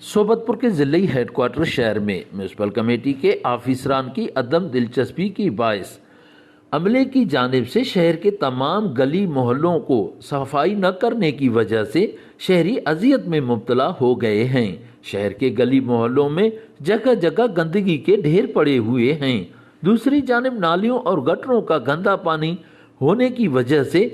सोबतपुर के ज़िले हेडक्वार्टर शहर में म्यूनसिपल कमेटी के ऑफिसरान की अदम दिलचस्पी की बायस अमले की जानिब से शहर के तमाम गली मोहल्लों को सफाई न करने की वजह से शहरी अजियत में मुब्तला हो गए हैं। शहर के गली मोहल्लों में जगह जगह गंदगी के ढेर पड़े हुए हैं। दूसरी जानिब नालियों और गटरों का गंदा पानी होने की वजह से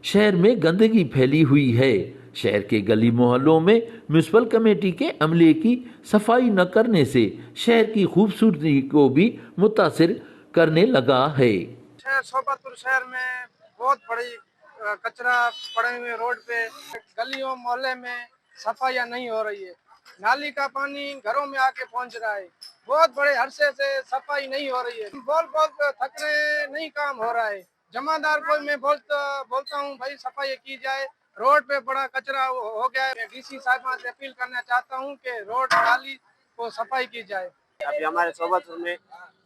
शहर में गंदगी फैली हुई है। शहर के गली मोहल्लों में म्यूनसिपल कमेटी के अमले की सफाई न करने से शहर की खूबसूरती को भी मुतासिर करने लगा है। सोबतपुर शहर में बहुत बड़ी कचरा पड़े हुए रोड पे, गलियों मोहल्ले में सफाइयाँ नहीं हो रही है। नाली का पानी घरों में आके पहुंच रहा है। बहुत बड़े अरसे से सफाई नहीं हो रही है। बोल थक रहे, नहीं काम हो रहा है। जमादार को मैं बोलता हूँ भाई सफाई की जाए। रोड पे बड़ा कचरा हो गया है। डीसी साहब से अपील करना चाहता हूँ कि रोड नाली को सफाई की जाए। अभी हमारे सोबतपुर में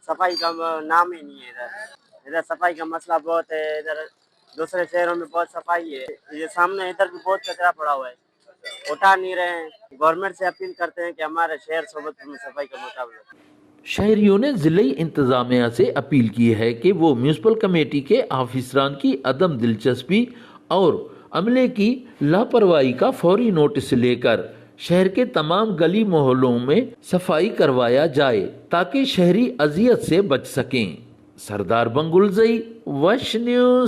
सफाई का नाम ही नहीं है। इधर सफाई का मसला बहुत है। इधर दूसरे शहरों में बहुत सफाई है, ये सामने इधर भी बहुत कचरा पड़ा हुआ है, उठा नहीं रहे हैं। गवर्नमेंट से अपील करते हैं कि हमारे शहर सोबतपुर में सफाई का मुकाबला। शहरियों ने ज़िले इंतजामिया से अपील की है कि वो म्यूनसिपल कमेटी के ऑफिसरान की अदम दिलचस्पी और अमले की लापरवाही का फौरी नोटिस लेकर शहर के तमाम गली मोहल्लों में सफाई करवाया जाए ताकि शहरी अजियत से बच सकें। सरदार बंगुलजई, वश न्यूज़।